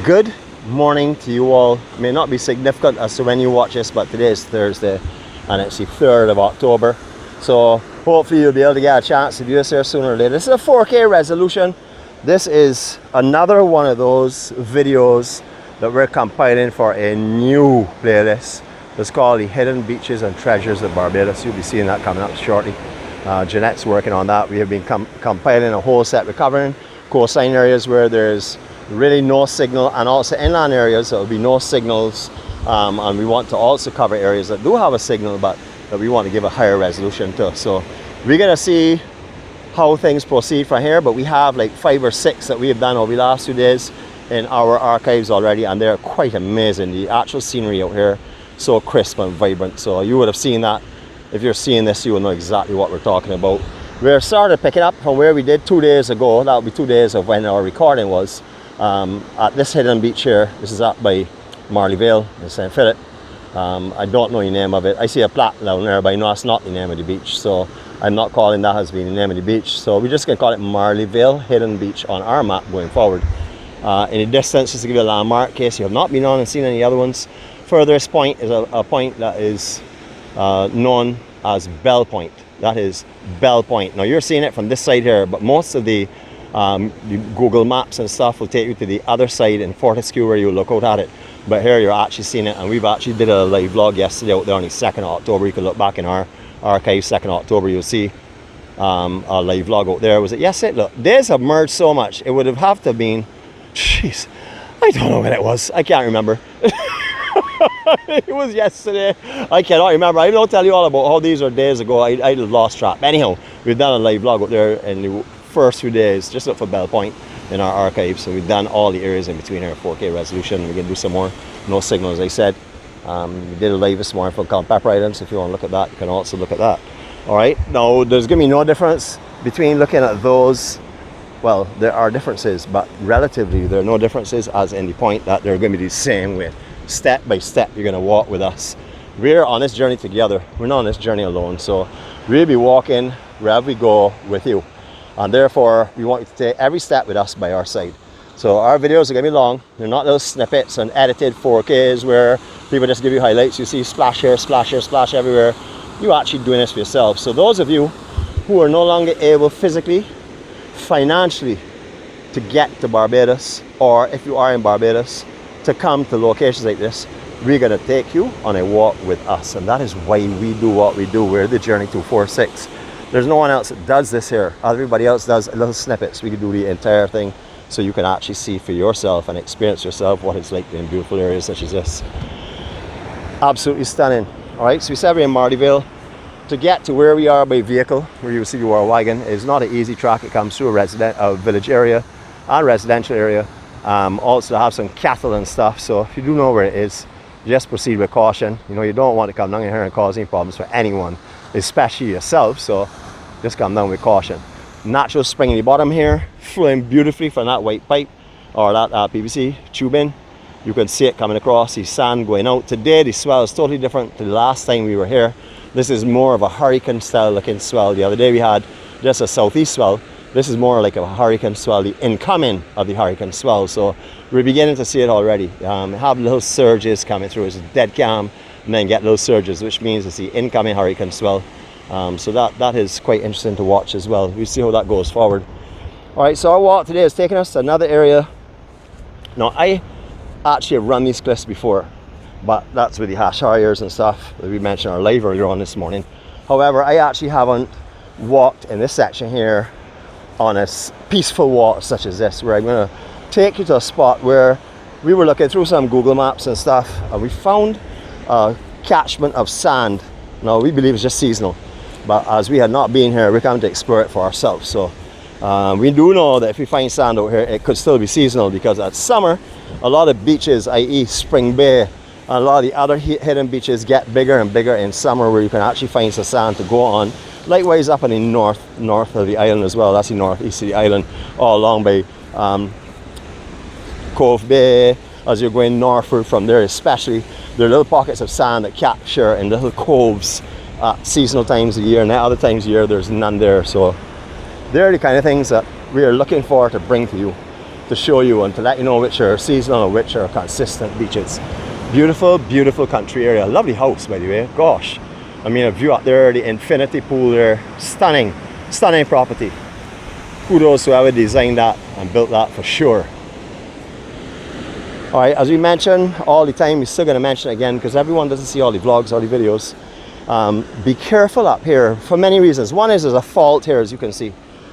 Good morning to you all. It may not be significant as to when you watch this, but today is Thursday and it's the 3rd of October. So hopefully you'll be able to get a chance to view this here sooner or later. This is a 4K resolution. This is another one of those videos that we're compiling for a new playlist. It's called the Hidden Beaches and Treasures of Barbados. You'll be seeing that coming up shortly. Jeanette's working on that. We have been compiling a whole set. We're covering coastline areas where there's really no signal, and also inland areas that will be no signals, and we want to also cover areas that do have a signal but that we want to give a higher resolution to. So we're gonna see how things proceed from here, but we have like 5 or 6 that we have done over the last 2 days in our archives already, and they're quite amazing. The actual scenery out here, so crisp and vibrant. So you would have seen that. If you're seeing this, you will know exactly what we're talking about. We're started picking up from where we did 2 days ago. That would be 2 days of when our recording was. At this hidden beach here. This is up by Marley Vale in St. Philip. I don't know the name of it. I see a plaque down there, but I know it's not the name of the beach, so I'm not calling that as being the name of the beach. So we're just going to call it Marley Vale Hidden Beach on our map going forward. In the distance, just to give you a landmark, in case you have not been on and seen any other ones, furthest point is a point that is known as Bell Point. That is Bell Point. Now you're seeing it from this side here, but most of the Google Maps and stuff will take you to the other side in Fortescue where you look out at it. But here you're actually seeing it, and we've actually did a live vlog yesterday out there on the 2nd of October. You can look back in our archive, 2nd of October, you'll see a live vlog out there. Was it yesterday? Look, days have merged so much. It would have to been, jeez, I don't know when it was. I can't remember. It was yesterday. I cannot remember. I don't tell you all about how these are days ago. I lost track. Anyhow, we've done a live vlog out there in the first few days. Just look for Bell Point in our archives. So we've done all the areas in between here, 4K resolution. We're going to do some more. No signal, as I said. We did a live this morning for Pepper Islands. If you want to look at that, you can also look at that. All right. Now, there's going to be no difference between looking at those. Well, there are differences, but relatively there are no differences, as in the point that they're going to be the same way. Step by step, you're going to walk with us. We're on this journey together. We're not on this journey alone. So we'll be walking wherever we go with you. And therefore, we want you to take every step with us by our side. So our videos are going to be long. They're not those snippets and edited 4Ks where people just give you highlights. You see splash here, splash here, splash everywhere. You're actually doing this for yourself. So those of you who are no longer able physically, financially, to get to Barbados, or if you are in Barbados, to come to locations like this, we're going to take you on a walk with us. And that is why we do what we do. We're the Journey 246. There's no one else that does this here. Everybody else does little snippets. We can do the entire thing so you can actually see for yourself and experience yourself what it's like in beautiful areas such as this. Absolutely stunning. All right, so we said we're in Marley Vale. To get to where we are by vehicle, where you see our wagon, is not an easy track. It comes through a village area and residential area. Also have some cattle and stuff. So if you do know where it is, just proceed with caution. You know, you don't want to come down here and cause any problems for anyone, especially yourself. So just come down with caution. Natural spring in the bottom here, flowing beautifully from that white pipe or that PVC tubing. You can see it coming across, the sand going out. Today the swell is totally different to the last time we were here. This is more of a hurricane style looking swell. The other day we had just a southeast swell. This is more like a hurricane swell, the incoming of the hurricane swell. So we're beginning to see it already. Have little surges coming through. It's dead calm, and then get little surges, which means it's the incoming hurricane swell. So that is quite interesting to watch as well. We'll see how that goes forward. All right, so our walk today is taking us to another area. Now, I actually have run these cliffs before, but that's with the hash harriers and stuff that we mentioned our live earlier on this morning. However, I actually haven't walked in this section here on a peaceful walk such as this, where I'm going to take you to a spot where we were looking through some Google Maps and stuff, and we found a catchment of sand. Now, we believe it's just seasonal, but as we had not been here, we're coming to explore it for ourselves. So we do know that if we find sand out here, it could still be seasonal, because at summer, a lot of beaches, i.e. Spring Bay, and a lot of the other hidden beaches get bigger and bigger in summer, where you can actually find some sand to go on. Likewise up in the north of the island as well. That's the northeast of the island, all along by Cove Bay. As you're going northward from there, especially, there are little pockets of sand that capture in little coves at seasonal times of the year, and at other times of the year there's none there. So they're the kind of things that we are looking for to bring to you. to show you and to let you know which are seasonal and which are consistent beaches. Beautiful, beautiful country area. Lovely house, by the way. Gosh, I mean, a view out there, the infinity pool there. Stunning, stunning property. Kudos to whoever designed that and built that for sure. All right, as we mention all the time, we're still going to mention it again because everyone doesn't see all the vlogs, all the videos. Be careful up here for many reasons. One is there's a fault here, as you can see.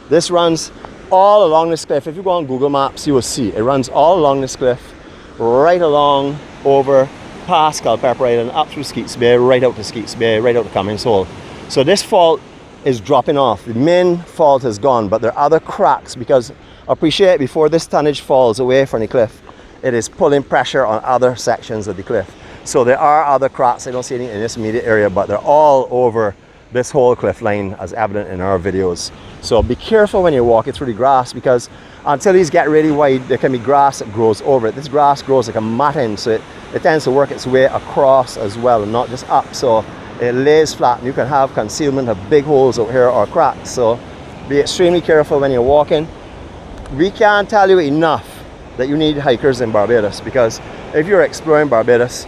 This runs all along this cliff. If you go on Google Maps, you will see it runs all along this cliff, right along over past Culpeper Island, up through Skeets Bay, right out to Skeets Bay, right out to Cummins Hole. So this fault is dropping off. The main fault is gone, but there are other cracks because appreciate before this tonnage falls away from the cliff, it is pulling pressure on other sections of the cliff. So there are other cracks. I don't see any in this immediate area, but they're all over this whole cliff line as evident in our videos. So be careful when you're walking through the grass because until these get really wide, there can be grass that grows over it. This grass grows like a matting, so it tends to work its way across as well and not just up. So it lays flat and you can have concealment of big holes out here or cracks. So be extremely careful when you're walking. We can't tell you enough that you need hikers in Barbados because if you're exploring Barbados,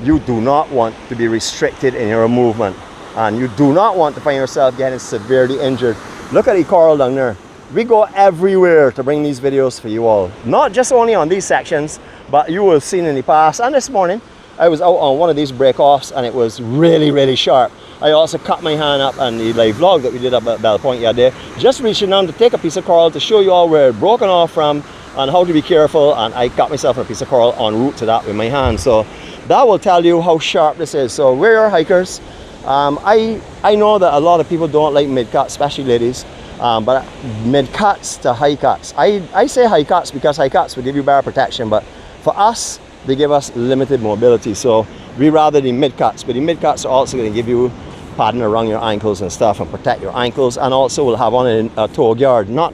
you do not want to be restricted in your movement and you do not want to find yourself getting severely injured. Look at the coral down there. We go everywhere to bring these videos for you all, not just only on these sections, but you will have seen in the past. And this morning I was out on one of these break-offs and it was really, really sharp. I also cut my hand up on the live vlog that we did up at Bell Point yesterday, just reaching down to take a piece of coral to show you all where it broken off from and how to be careful, and I got myself a piece of coral en route to that with my hand. So that will tell you how sharp this is. So we're hikers. I know that a lot of people don't like mid-cuts, especially ladies, but mid-cuts to high cuts. I say high cuts because high cuts will give you better protection, but for us, they give us limited mobility. So we rather the mid-cuts, but the mid-cuts are also going to give you padding around your ankles and stuff and protect your ankles, and also will have on a toe guard, not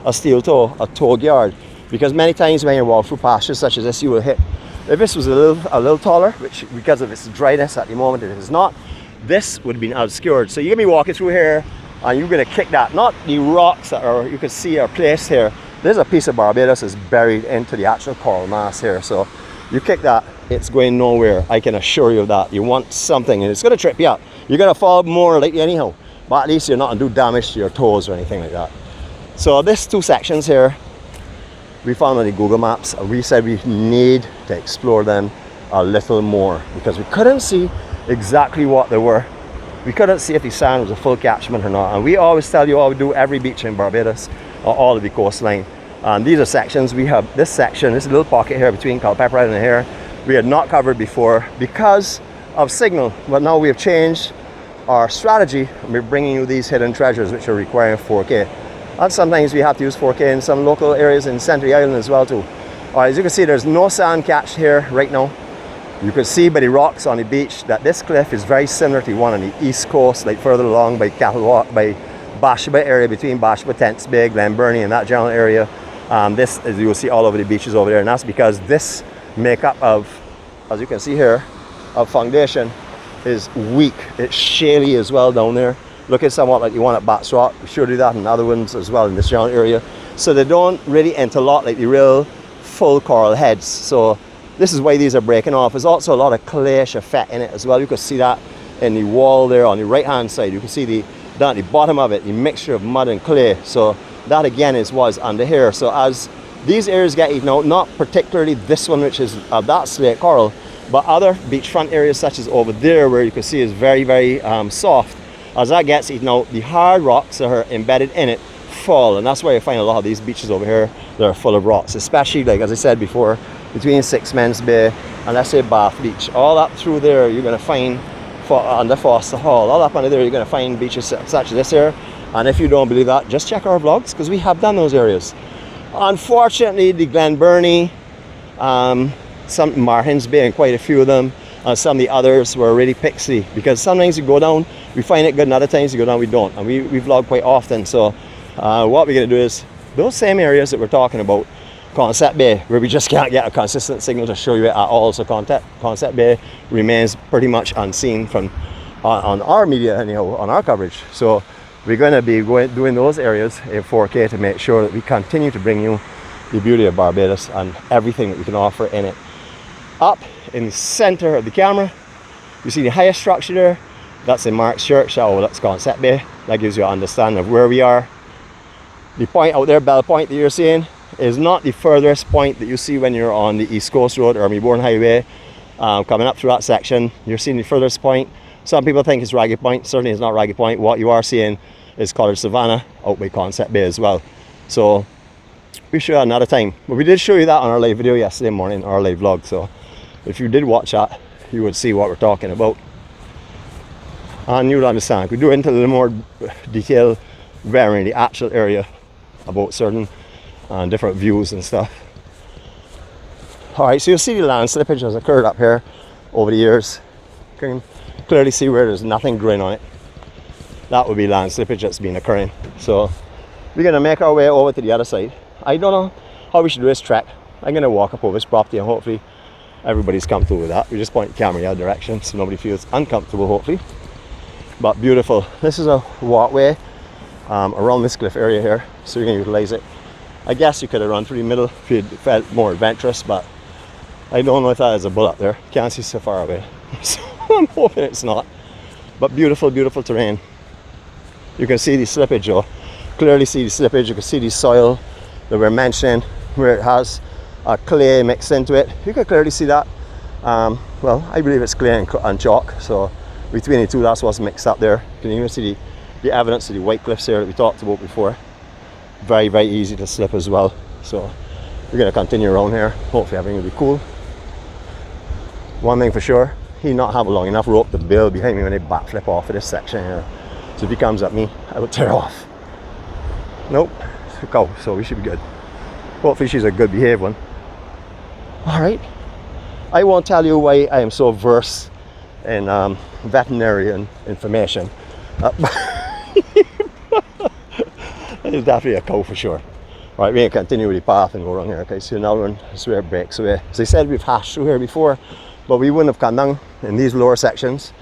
a steel toe, a toe guard, because many times when you walk through pastures such as this, you will hit. If this was a little taller, which because of its dryness at the moment it is not, this would have been obscured. So you're gonna be walking through here and you're gonna kick that, not the rocks that are, you can see are placed here. There's a piece of Barbados is buried into the actual coral mass here. So you kick that, it's going nowhere. I can assure you of that. You want something and it's gonna trip you up. You're gonna fall more likely anyhow, but at least you're not gonna do damage to your toes or anything like that. So this two sections here, we found on the Google Maps, and we said we need to explore them a little more because we couldn't see exactly what they were. We couldn't see if the sand was a full catchment or not. And we always tell you all we do every beach in Barbados or all of the coastline. And these are sections. We have this section, this little pocket here between Culpeper Island and here, we had not covered before because of signal. But now we have changed our strategy and we're bringing you these hidden treasures which are requiring 4K. And sometimes we have to use 4K in some local areas in Century Island as well too. Alright, as you can see, there's no sand catch here right now. You can see by the rocks on the beach that this cliff is very similar to one on the east coast, like further along by by Bashaba area, between Bashaba, Tents Bay, Glenburnie and that general area. This, as you will see all over the beaches over there, and that's because this makeup of, as you can see here, of foundation is weak. It's shaly as well down there. Looking somewhat like the one at Bats Rock. We sure do that in other ones as well in this general area. So they don't really interlock like the real full coral heads. So this is why these are breaking off. There's also a lot of clayish effect in it as well. You can see that in the wall there on the right hand side. You can see down at the bottom of it, the mixture of mud and clay. So that again is what's under here. So as these areas get eaten out, not particularly this one which is that slate coral, but other beachfront areas such as over there where you can see is very, very soft. As that gets eaten out, the hard rocks that are embedded in it fall, and that's why you find a lot of these beaches over here that are full of rocks, especially like as I said before, between Sixmen's Bay and let's say Bath Beach. All up through there you're going to find under Foster Hall, all up under there you're going to find beaches such as this here. And if you don't believe that, just check our vlogs because we have done those areas. Unfortunately, the Glenburnie, some Marhins Bay and quite a few of them, and some of the others were really pixie because sometimes you go down, we find it good, and other times you go down, we don't. And we vlog quite often. So what we're going to do is those same areas that we're talking about, Concept Bay, where we just can't get a consistent signal to show you it at all. So Concept Bay remains pretty much unseen from on our media anyhow, on our coverage. So we're going to be doing those areas in 4K to make sure that we continue to bring you the beauty of Barbados and everything that we can offer in it. Up in the center of the camera, you see the highest structure there. That's St. Mark's Church. Oh, that's Concept Bay. That gives you an understanding of where we are. The point out there, Bell Point, that you're seeing is not the furthest point that you see when you're on the East Coast Road or Melbourne Highway. Coming up through that section, you're seeing the furthest point. Some people think it's Raggy Point. Certainly it's not Raggy Point. What you are seeing is College Savannah out by Concept Bay as well. So we show you another time, but we did show you that on our live video yesterday morning, our live vlog. So if you did watch that, you would see what we're talking about and you would understand. We do into a little more detail very in the actual area about certain different views and stuff. All right, so you'll see the land slippage has occurred up here over the years. You can clearly see where there's nothing growing on it. That would be land slippage that's been occurring. So we're gonna make our way over to the other side. I don't know how we should do this trek. I'm gonna walk up over this property and hopefully everybody's comfortable with that. We just point the camera in the other direction so nobody feels uncomfortable, hopefully. But beautiful. This is a walkway around this cliff area here, so you're gonna utilize it. I guess you could have run through the middle if you felt more adventurous, but I don't know if that is a bull up there. Can't see so far away. So I'm hoping it's not. But beautiful, beautiful terrain. You can see the slippage though. Clearly see the slippage. You can see the soil that we're mentioning where it has clay mixed into it. You can clearly see that. Well, I believe it's clay and chalk. So between the two, that's what's mixed up there. You can even see the evidence of the white cliffs here that we talked about before. Very, very easy to slip as well. So we're going to continue around here. Hopefully everything will be cool. One thing for sure, he not have a long enough rope to bail behind me when they backflip off of this section here. So if he comes at me, I will tear off. Nope, it's a cow, so we should be good. Hopefully she's a good behaved one. Alright, I won't tell you why I am so versed in veterinary information. It's definitely a cow for sure. Right, we're going to continue with the path and go around here. Okay, so another one, this where it breaks away. As I said, we've hashed through here before, but we wouldn't have come down in these lower sections.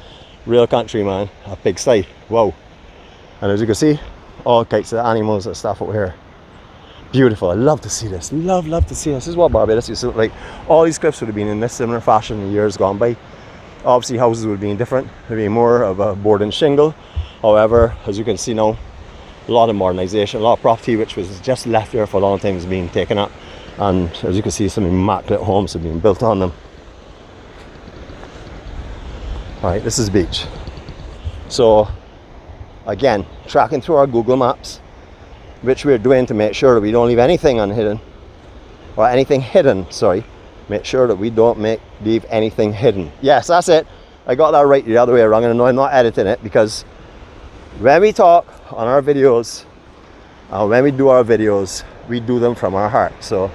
Real country, man. A pigsty. Wow. And as you can see, all kinds of animals and stuff over here. Beautiful. I love to see this. Love to see this. This is what Barbados used to look like. All these cliffs would have been in this similar fashion in years gone by. Obviously, houses would have been different. There'd be more of a board and shingle. However, as you can see now, a lot of modernization, a lot of property which was just left there for a long time is being taken up. And as you can see, some immaculate homes have been built on them. Alright, this is the beach. So, again, tracking through our Google Maps, which we're doing to make sure that we don't leave anything unhidden, or anything hidden, sorry. Make sure that we don't leave anything hidden. Yes, that's it. I got that right the other way around, and I know I'm not editing it, because when we talk on our videos, when we do our videos, we do them from our heart. So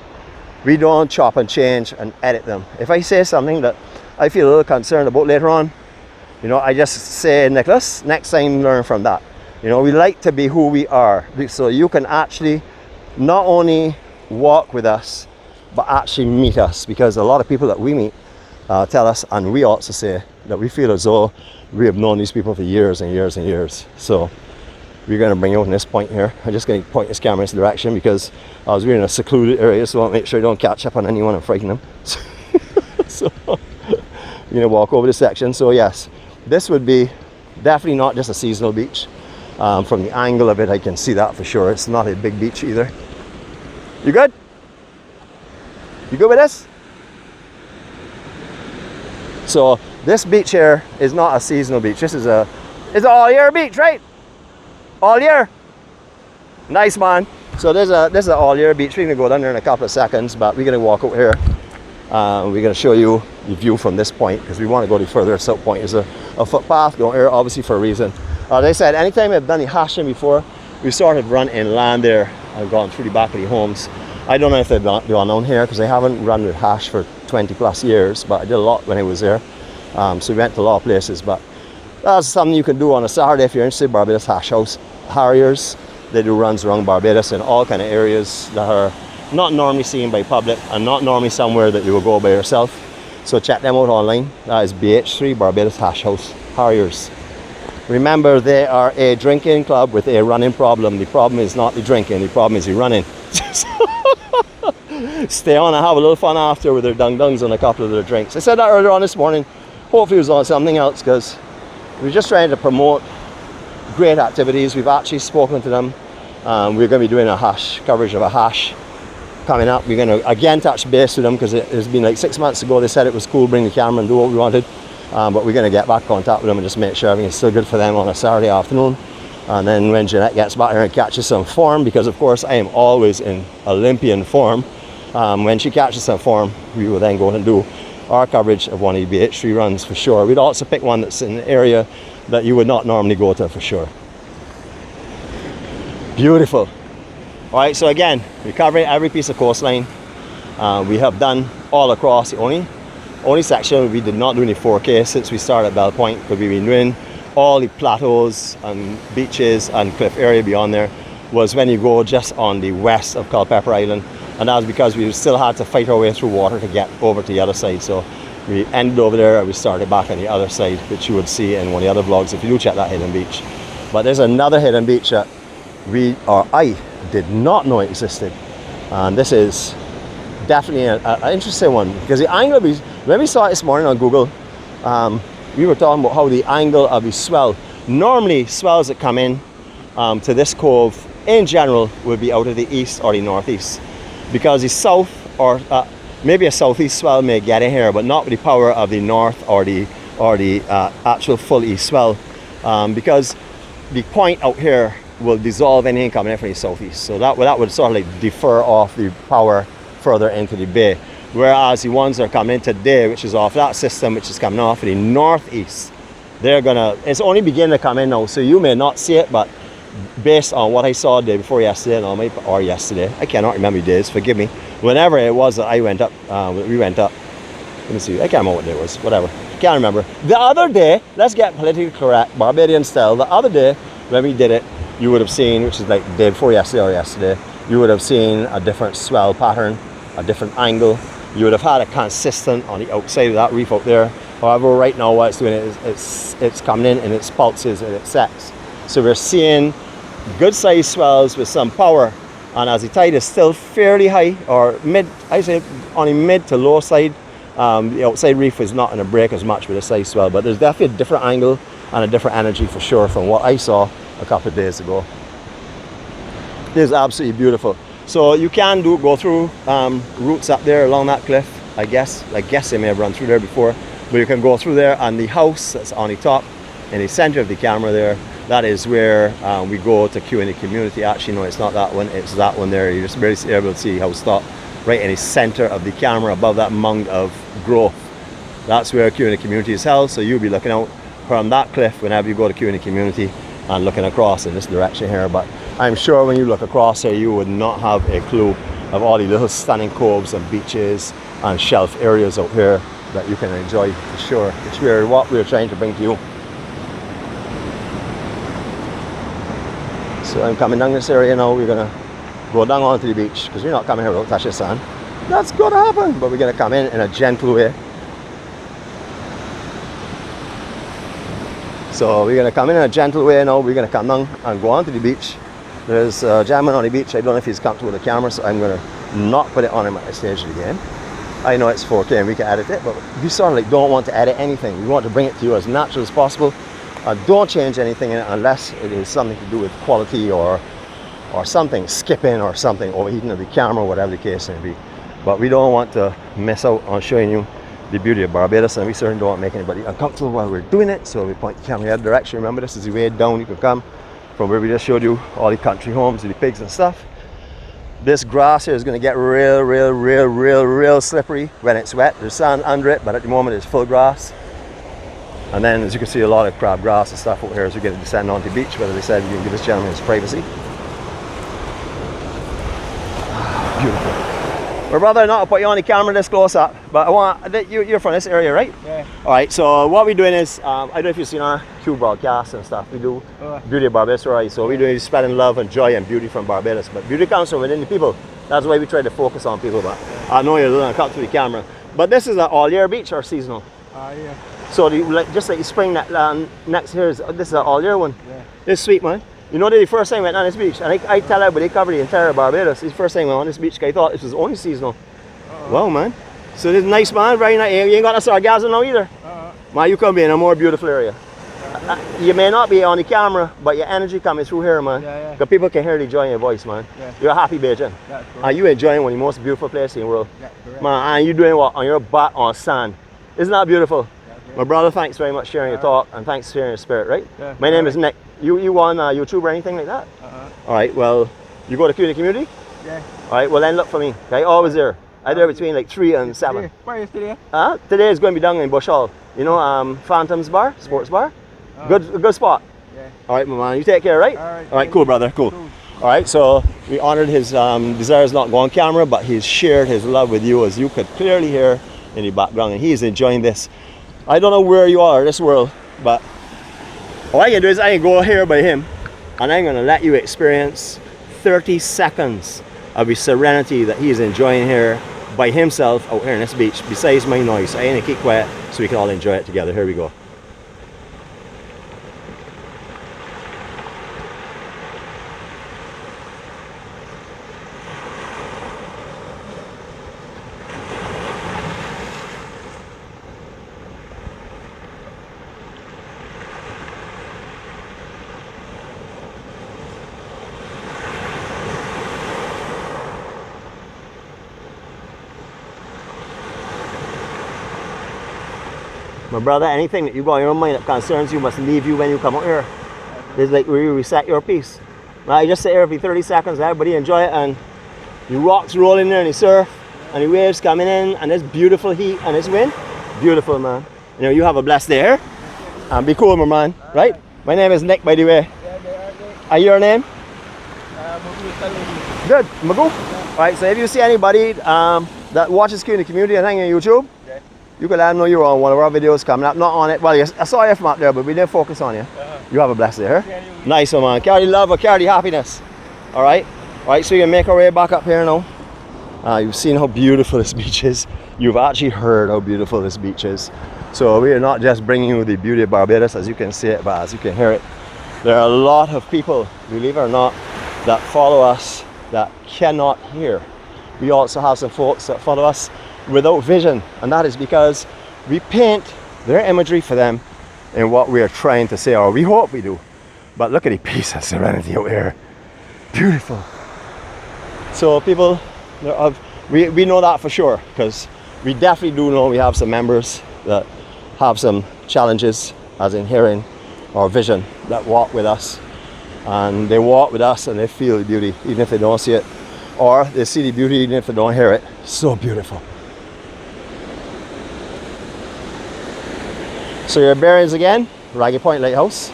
we don't chop and change and edit them. If I say something that I feel a little concerned about later on, you know, I just say, Nicholas, next time learn from that. You know, we like to be who we are, so you can actually not only walk with us, but actually meet us, because a lot of people that we meet tell us, and we also say, that we feel as though we have known these people for years and years and years. So we're going to bring you on this point here. I'm just going to point this camera in this direction because we're in a secluded area, so I'll make sure you don't catch up on anyone and frighten them. So we're going to walk over this section. So yes, this would be definitely not just a seasonal beach. From the angle of it, I can see that for sure. It's not a big beach either. You good? You good with this? So this beach here is not a seasonal beach. This is it's an all year beach, right? All year. Nice, man. So this is an all year beach. We're gonna go down there in a couple of seconds, but we're gonna walk over here. We're gonna show you the view from this point because we want to go to further south point. There's a footpath going here, obviously for a reason. As I said, anytime I've done the hashing before, we sort of run inland there. I've gone through the back of the homes. I don't know if they've done on here because I haven't run with hash for 20 plus years, but I did a lot when I was there. So we went to a lot of places, but that's something you can do on a Saturday if you're interested. Barbados Hash House Harriers, they do runs around Barbados in all kind of areas that are not normally seen by public and not normally somewhere that you will go by yourself. So check them out online. That is BH3 Barbados Hash House Harriers. Remember, they are a drinking club with a running problem. The problem is not the drinking, the problem is the running. stay on and have a little fun after with their dung-dungs and a couple of their drinks. I said that earlier on this morning. Hopefully it was on something else, because we're just trying to promote great activities. We've actually spoken to them. We're going to be doing a hash coverage of a hash coming up. We're going to again touch base with them, because it's been like 6 months ago they said it was cool, bring the camera and do what we wanted, but we're going to get back in contact with them and just make sure everything's still good for them on a Saturday afternoon. And then when Jeannette gets back here and catches some form, because of course I am always in Olympian form, when she catches some form, we will then go and do our coverage of one of the BH3 runs for sure. We'd also pick one that's in an area that you would not normally go to for sure. Beautiful. All right, so again, we're covering every piece of coastline. We have done all across. The only section we did not do any 4K since we started at Bell Point, because we've been doing all the plateaus and beaches and cliff area beyond there, was when you go just on the west of Culpeper Island, and that was because we still had to fight our way through water to get over to the other side. So we ended over there and we started back on the other side, which you would see in one of the other vlogs if you do check that hidden beach. But there's another hidden beach that I did not know existed, and this is definitely an interesting one, because the angle when we saw it this morning on Google, we were talking about how the angle of the swell, normally swells that come in to this cove in general would be out of the east or the northeast, because the south or maybe a southeast swell may get in here, but not with the power of the north or the actual full east swell, because the point out here will dissolve anything coming in from the southeast. So that would sort of like defer off the power further into the bay. Whereas the ones that are coming in today, which is off that system, which is coming off of the northeast, it's only beginning to come in now. So you may not see it, but based on what I saw the day before yesterday, or yesterday, I cannot remember the days, forgive me. Whenever it was that I went up, we went up, let me see, I can't remember what day it was, whatever, I can't remember. The other day, let's get politically correct, Barbadian style, the other day when we did it, you would have seen, which is like the day before yesterday or yesterday, you would have seen a different swell pattern, a different angle. You would have had a consistent on the outside of that reef out there. However, right now what it's doing is it's coming in its pulses and it sets. So we're seeing good sized swells with some power, and as the tide is still fairly high, or mid, I say on the mid to low side, the outside reef is not going to break as much with a size swell, but there's definitely a different angle and a different energy for sure from what I saw a couple of days ago. It is absolutely beautiful. So you can go through routes up there along that cliff. I guess they may have run through there before, but you can go through there, and the house that's on the top in the center of the camera there, that is where we go to Q in the community. Actually no, it's not that one, it's that one there. You're just barely able to see the house top right in the center of the camera above that mound of growth. That's where Q in the community is held, so you'll be looking out from that cliff whenever you go to Q in the community and looking across in this direction here. But I'm sure when you look across here, you would not have a clue of all the little stunning coves and beaches and shelf areas out here that you can enjoy for sure. It's what we're trying to bring to you. So I'm coming down this area now. We're gonna go down onto the beach, because we're not coming here without touching sand. That's gonna happen, but we're gonna come in a gentle way. So we're gonna come in a gentle way now. We're gonna come down and go onto the beach. There's a gentleman on the beach. I don't know if he's comfortable with the camera, so I'm gonna not put it on him at this stage of the game. I know it's 4K and we can edit it, but we sort of like don't want to edit anything. We want to bring it to you as natural as possible. Don't change anything in it unless it is something to do with quality or something skipping or something overheating of the camera, whatever the case may be. But we don't want to miss out on showing you the beauty of Barbados, and we certainly don't want to make anybody uncomfortable while we're doing it. So we point the camera in the other direction. Remember, this is the way down you can come from where we just showed you all the country homes and the pigs and stuff. This grass here is going to get real slippery when it's wet. There's sand under it, but at the moment it's full grass. And then, as you can see, a lot of crabgrass and stuff over here as we get to descend onto the beach, where they said you can give this gentleman his privacy. Beautiful. We're rather not to put you on the camera this close up, but I want you're from this area, right? Yeah. All right. So what we're doing is, I don't know if you've seen our Q broadcasts and stuff. We do beauty of Barbados, right? So we're doing spreading love and joy and beauty from Barbados. But beauty comes from within the people. That's why we try to focus on people. But I know you're going to come to the camera. But this is an all-year beach or seasonal? Yeah. So just like the spring next here, this is an all-year one. Yeah. It's sweet, man. You know, the first time I went on this beach, and I tell everybody, they cover the entire Barbados. It's the first time I went on this beach, because I thought this was only seasonal. Wow, man. So this is nice, man. Very nice. You ain't got no sargassum now either. Man, you come be in a more beautiful area. You may not be on the camera, but your energy coming through here, man. Because people can hear the joy in your voice, man. You're a happy Bajan. And you enjoying one of the most beautiful places in the world. Man, and you doing what? On your back on sand. Isn't that beautiful? My brother, thanks very much for sharing your talk, and thanks for sharing your spirit, right? My name is Nick. You on YouTube or anything like that? Alright, well, you go to the community? Alright, well then look for me. Okay, always there. I'm there between like 3 and 7. Where is today? Today is going to be down in Bush Hall. You know, Phantom's Bar, sports bar. Good spot. Alright, my man, you take care, right? Alright, cool, brother, cool. Alright, so we honored his desires not go on camera, but he's shared his love with you, as you could clearly hear in the background, and he's enjoying this. I don't know where you are in this world, but all I can do is I can go here by him, and I'm going to let you experience 30 seconds of the serenity that he's enjoying here by himself out here on this beach, besides my noise. I ain't gonna keep quiet so we can all enjoy it together. Here we go. My brother, anything that you got in your mind that concerns you must leave you when you come out here. It's like where you reset your peace. Now, you just sit here for 30 seconds, everybody enjoy it, and the rocks rolling there and the surf and the waves coming in and this beautiful heat and this wind. Beautiful, man. You know, you have a blessed day here. And be cool, my man, right? My name is Nick, by the way. And your name? Good, Magoo. Alright, so if you see anybody that watches in the community and hang on YouTube, you can let them know you're on one of our videos coming up. Not on it. Well, I saw you from up there, but we didn't focus on you. You have a blessed day, huh? Nice one, man. Carry love or carry happiness. Alright? Alright, so you can make our way back up here now. You've seen how beautiful this beach is. You've actually heard how beautiful this beach is. So we are not just bringing you the beauty of Barbados, as you can see it, but as you can hear it. There are a lot of people, believe it or not, that follow us that cannot hear. We also have some folks that follow us without vision, and that is because we paint their imagery for them in what we are trying to say, or we hope we do. But look at the peace and serenity out here. Beautiful. So people, we know that for sure, because we definitely do know we have some members that have some challenges, as in hearing or vision, that walk with us, and they walk with us and they feel the beauty even if they don't see it, or they see the beauty even if they don't hear it. So beautiful. So your bearings again, Raggy Point Lighthouse.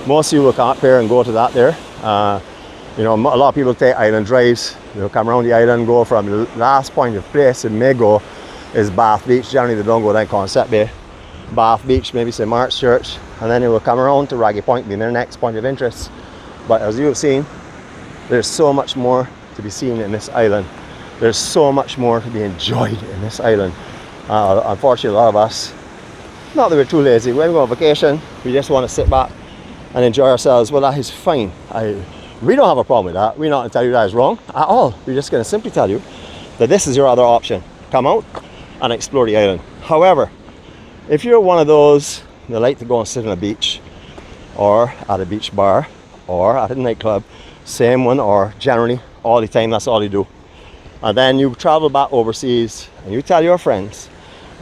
Most of you will come up here and go to that there. You know, a lot of people take island drives. They'll come around the island, go from the last point of place in Magoo is Bath Beach. Generally they don't go down Concept Bay. Bath Beach, maybe St. Mark's Church, and then they will come around to Raggy Point, being their next point of interest. But as you have seen, there's so much more to be seen in this island. There's so much more to be enjoyed in this island. Unfortunately, a lot of us, not that we're too lazy, when we go on vacation, we just want to sit back and enjoy ourselves. Well, that is fine. We don't have a problem with that. We're not going to tell you that is wrong at all. We're just going to simply tell you that this is your other option. Come out and explore the island. However, if you're one of those that like to go and sit on a beach, or at a beach bar, or at a nightclub, same one, or generally all the time, that's all you do, and then you travel back overseas and you tell your friends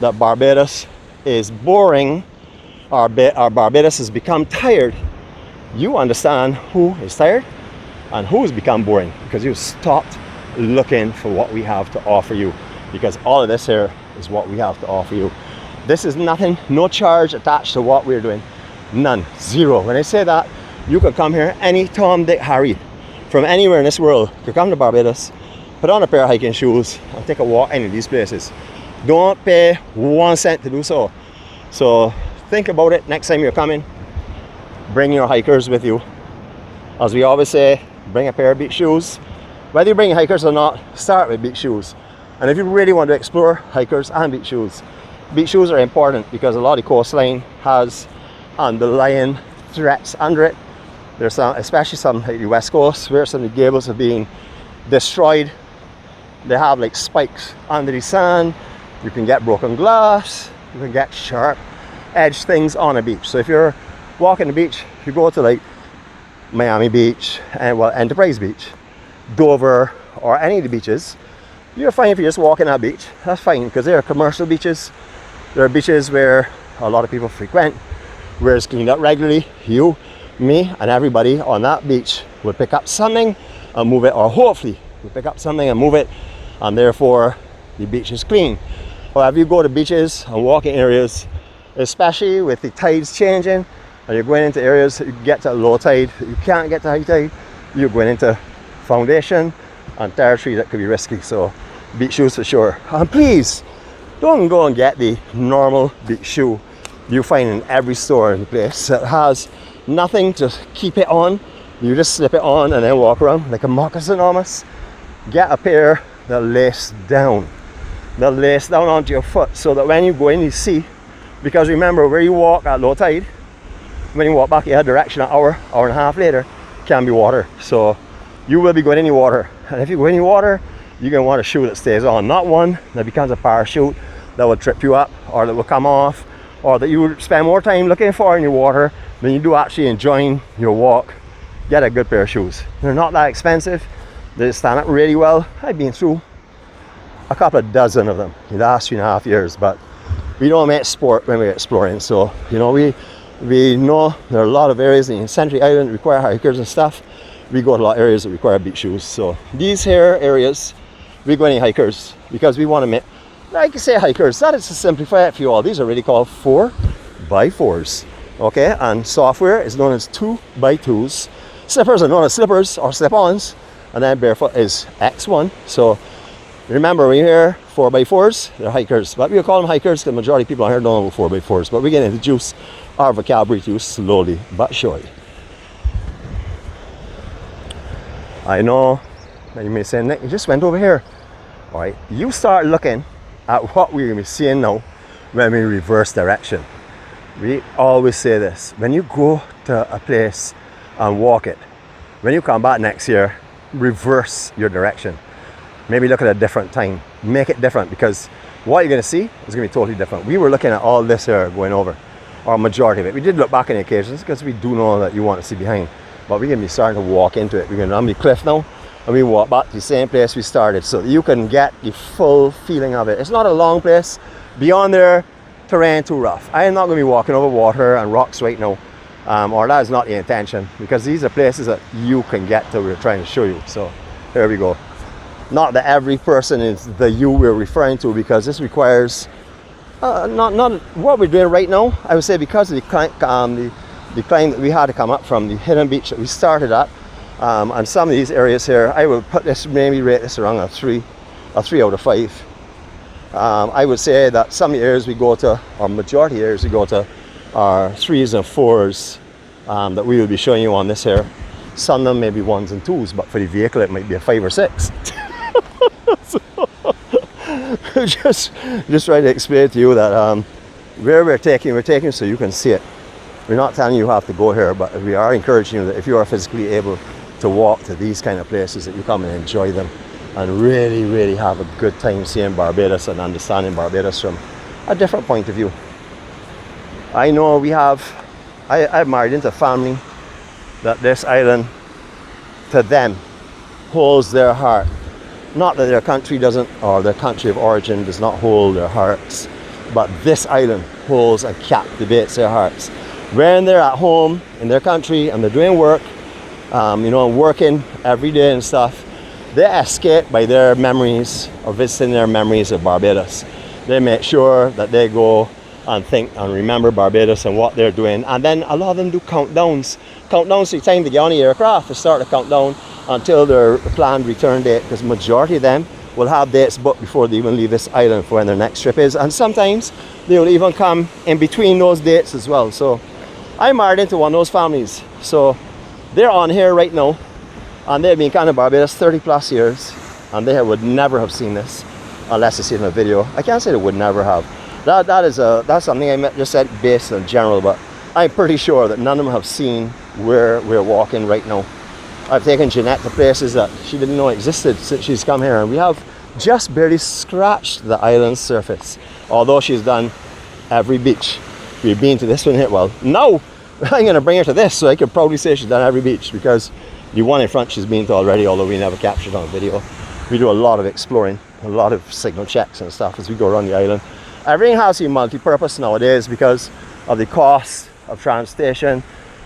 that Barbados is boring, or Barbados has become tired, you understand who is tired and who has become boring, because you've stopped looking for what we have to offer you, because all of this here is what we have to offer you. This is nothing, no charge attached to what we're doing. None, zero. When I say that, you can come here, any Tom, Dick, Harry, from anywhere in this world, you can come to Barbados, put on a pair of hiking shoes and take a walk any of these places. Don't pay 1 cent to do so. So think about it next time you're coming. Bring your hikers with you. As we always say, bring a pair of beach shoes. Whether you bring hikers or not, start with beach shoes. And if you really want to explore, hikers and beach shoes. Beach shoes are important because a lot of the coastline has underlying threats under it. There's some, especially some like the west coast, where some of the gables are being destroyed They have like spikes under the sand. You can get broken glass. You can get sharp edge things on a beach. So if you're walking the beach, if you go to like Miami Beach and Enterprise Beach, Dover, or any of the beaches, you're fine if you're just walking that beach. That's fine, because they are commercial beaches. There are beaches where a lot of people frequent, where it's cleaned up regularly. You, me, and everybody on that beach will pick up something and move it, or hopefully will pick up something and move it, and therefore the beach is clean. However, you go to beaches and walking areas, especially with the tides changing, and you're going into areas that you get to low tide, you can't get to high tide, you're going into foundation and territory that could be risky. So beach shoes for sure. And please don't go and get the normal beach shoe you find in every store in the place that has nothing to keep it on. You just slip it on and then walk around like a moccasin almost. Get a pair that lace down onto your foot, so that when you go in you see, because remember, where you walk at low tide, when you walk back your direction an hour and a half later, can be water. So you will be going in your water, and if you go in your water, you're going to want a shoe that stays on, not one that becomes a parachute that will trip you up, or that will come off, or that you will spend more time looking for in your water than you do actually enjoying your walk. Get a good pair of shoes. They're not that expensive. They stand up really well. I've been through a couple of dozen of them in the last 3.5 years, but we don't make sport when we're exploring. So, you know, we know there are a lot of areas in Century Island that require hikers and stuff. We go to a lot of areas that require beach shoes. So these here areas, we go any hikers because we want to make, like you say, hikers. That is to simplify it for you all. These are really called 4x4s. Okay, and software is known as 2x2s. Slippers are known as slippers or slip-ons, and then barefoot is X1. So remember, when you hear 4x4s, they're hikers. But we'll call them hikers because the majority of people out here don't know 4x4s. But we're going to introduce our vocabulary to you slowly but surely. I know that you may say, Nick, you just went over here. All right, you start looking at what we're going to be seeing now when we reverse direction. We always say this: when you go to a place and walk it, when you come back next year, reverse your direction. Maybe look at a different time. Make it different, because what you're going to see is going to be totally different. We were looking at all this here going over, or majority of it. We did look back on the occasions because we do know that you want to see behind. But we're going to be starting to walk into it. We're going to run the cliff now, and we walk back to the same place we started, so that you can get the full feeling of it. It's not a long place. Beyond there, terrain too rough. I am not going to be walking over water and rocks right now, or that is not the intention, because these are places that you can get to. We're trying to show you. So here we go. Not that every person is the you we're referring to, because this requires not what we're doing right now. I would say because of the climb that we had to come up from, the hidden beach that we started at, and some of these areas here, I will put this, maybe rate this around a 3 out of 5. I would say that some of the areas we go to, or majority of the areas we go to, are 3s and 4s that we will be showing you on this here. Some of them may be 1s and 2s, but for the vehicle it might be a 5 or 6. So, just trying to explain to you that where we're taking so you can see it. We're not telling you have to go here, but we are encouraging you that if you are physically able to walk to these kind of places, that you come and enjoy them and really, really have a good time seeing Barbados and understanding Barbados from a different point of view. I know I've married into a family that this island, to them, holds their heart. Not that their country doesn't, or their country of origin does not hold their hearts, but this island holds and captivates their hearts. When they're at home in their country and they're doing work, you know, working every day and stuff, they escape by their memories, or visiting their memories of Barbados. They make sure that they go and think and remember Barbados and what they're doing. And then a lot of them do countdowns to the time they get on the aircraft. They start to count down until their planned return date, because majority of them will have dates booked before they even leave this island for when their next trip is. And sometimes they will even come in between those dates as well. So I married into one of those families. So they're on here right now, and they've been kind of Barbados 30 plus years, and they would never have seen this unless they see it in a video. I can't say they would never have. That's something I just said based in general, but I'm pretty sure that none of them have seen where we're walking right now. I've taken Jeannette to places that she didn't know existed since she's come here, and we have just barely scratched the island's surface. Although she's done every beach. We've been to this one here. Well, now I'm going to bring her to this, so I could probably say she's done every beach, because the one in front she's been to already, although we never captured on video. We do a lot of exploring, a lot of signal checks and stuff as we go around the island. Everything has to be multi-purpose nowadays because of the cost of transportation,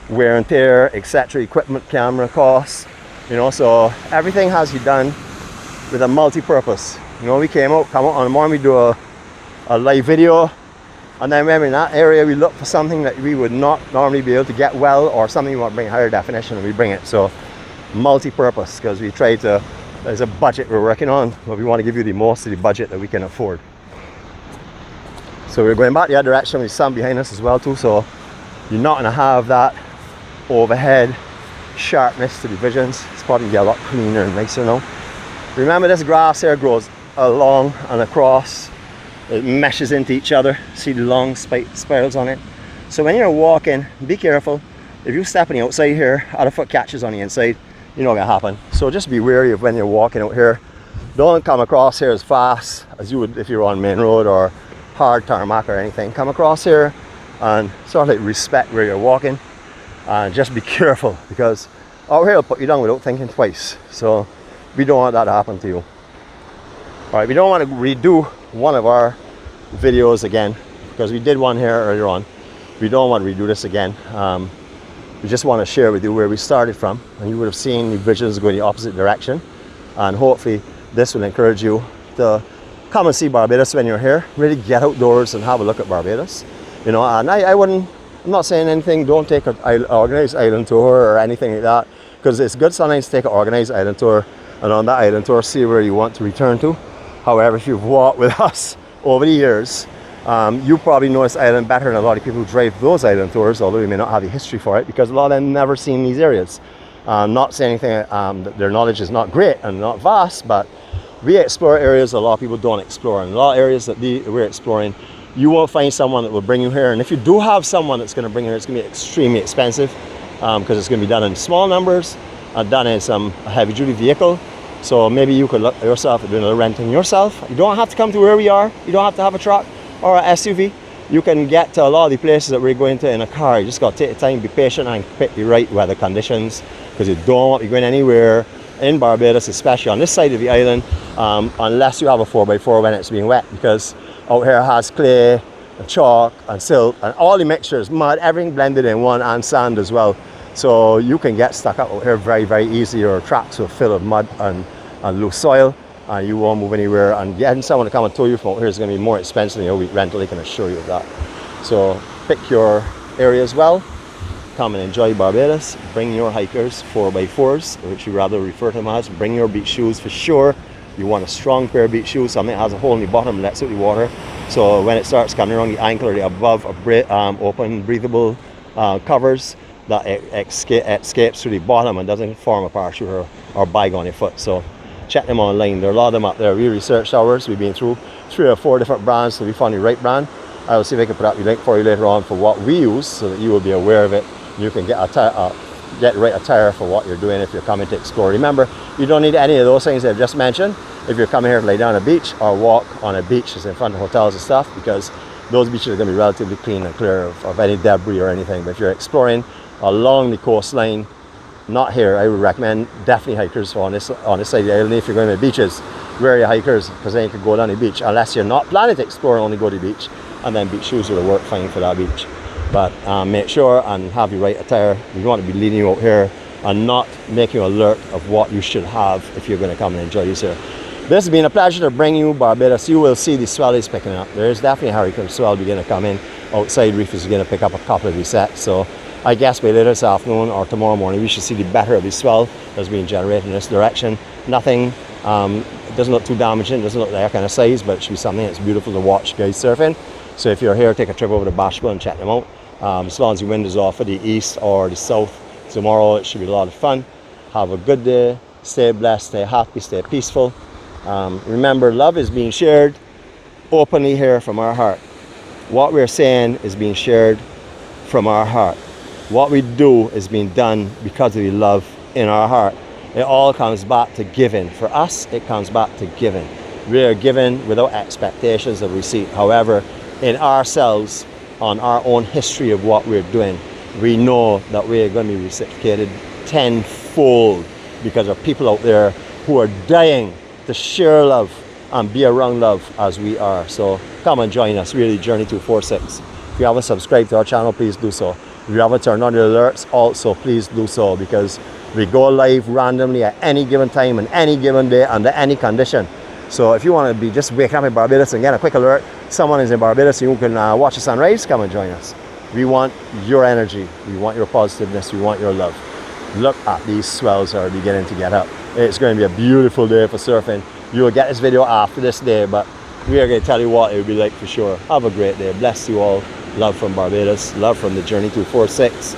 wear and tear, etc., equipment, camera costs, you know, so everything has to be done with a multi-purpose. You know, we come out on the morning, we do a live video, and then when we're in that area, we look for something that we would not normally be able to get well, or something we want to bring higher definition, and we bring it. So multi-purpose, because we try to, there's a budget we're working on, but we want to give you the most of the budget that we can afford. So we're going back the other direction with the sun behind us as well too, so you're not going to have that overhead sharpness to the visions. It's probably get a lot cleaner and nicer now. Remember, this grass here grows along and across, it meshes into each other. See the long spirals on it. So when you're walking, be careful. If you step on the outside here, other foot catches on the inside, you know what's gonna happen. So just be wary of when you're walking out here. Don't come across here as fast as you would if you're on main road or hard tarmac or anything. Come across here and sort of like respect where you're walking, and just be careful, because out here will put you down without thinking twice. So we don't want that to happen to you. All right, we don't want to redo one of our videos again, because we did one here earlier on. We don't want to redo this again. We just want to share with you where we started from, and you would have seen the visions going the opposite direction, and hopefully this will encourage you to come and see Barbados when you're here. Really get outdoors and have a look at Barbados, you know. And I'm not saying anything, don't take an organized island tour or anything like that, because it's good sometimes to take an organized island tour, and on that island tour see where you want to return to. However, if you've walked with us over the years, you probably know this island better than a lot of people who drive those island tours, although you may not have the history for it, because a lot of them never seen these areas. Not saying anything, that their knowledge is not great and not vast, but we explore areas a lot of people don't explore, and a lot of areas that we're exploring, you won't find someone that will bring you here. And if you do have someone that's going to bring you here, it's going to be extremely expensive, because it's going to be done in small numbers and done in some heavy-duty vehicle. So maybe you could look at yourself at doing a little renting yourself. You don't have to come to where we are. You don't have to have a truck or an SUV. You can get to a lot of the places that we're going to in a car. You just got to take the time, be patient, and pick the right weather conditions, because you don't want to be going anywhere in Barbados, especially on this side of the island, unless you have a 4x4 when it's being wet, because out here it has clay and chalk and silt and all the mixtures, mud, everything blended in one, and sand as well. So you can get stuck up out here very, very easy. Your tracks will fill with mud and loose soil, and you won't move anywhere. And getting someone to come and tow you from out here is going to be more expensive than your week rental, I can assure you of that. So pick your area as well. Come and enjoy Barbados. Bring your hikers, 4x4s, which we rather refer to them as. Bring your beach shoes for sure. You want a strong pair of beach shoes, something that has a hole in the bottom and lets out the water. So when it starts coming around the ankle or the above, open, breathable covers that escapes through the bottom and doesn't form a parachute or bag on your foot. So check them online. There are a lot of them up there. We researched ours. We've been through 3 or 4 different brands till we found the right brand. I will see if I can put up the link for you later on for what we use, so that you will be aware of it. You can get the right attire for what you're doing if you're coming to explore. Remember, you don't need any of those things I've just mentioned if you're coming here to lay down on a beach or walk on a beach that's in front of hotels and stuff, because those beaches are going to be relatively clean and clear of any debris or anything. But if you're exploring along the coastline, not here, I would recommend definitely hikers on this side of the island. If you're going to the beaches, wear your hikers, because then you can go down the beach, unless you're not planning to explore and only go to the beach, and then beach shoes will work fine for that beach. But make sure and have the right attire. We want to be leading you out here and not making you alert of what you should have if you're going to come and enjoy this here. This has been a pleasure to bring you Barbados. You will see the swell is picking up. There is definitely a hurricane swell beginning to come in. Outside reef is going to pick up a couple of these sets. So I guess by later this afternoon or tomorrow morning, we should see the better of the swell that's being generated in this direction. Nothing, it doesn't look too damaging, it doesn't look that kind of size, but it should be something that's beautiful to watch guys surfing. So if you're here, take a trip over to Bashful and check them out. As long as the wind is off of the east or the south tomorrow, it should be a lot of fun. Have a good day, stay blessed, stay happy, stay peaceful. Remember, love is being shared openly here from our heart. What we're saying is being shared from our heart. What we do is being done because of the love in our heart. It all comes back to giving. For us, it comes back to giving. We are given without expectations of receipt. However, in ourselves, on our own history of what we're doing, we know that we are going to be reciprocated tenfold, because there are people out there who are dying to share love and be around love as we are. So come and join us, really, Journey 246. If you haven't subscribed to our channel, please do so. If you haven't turned on the alerts, also please do so, because we go live randomly at any given time and any given day under any condition. So if you want to be just waking up in Barbados and get a quick alert, someone is in Barbados, you can watch the sunrise, come and join us. We want your energy, we want your positiveness, we want your love. Look at these swells that are beginning to get up. It's going to be a beautiful day for surfing. You will get this video after this day, but we are going to tell you what it will be like for sure. Have a great day. Bless you all. Love from Barbados. Love from the Journey 246.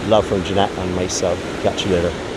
Love from Jeannette and myself. Catch you later.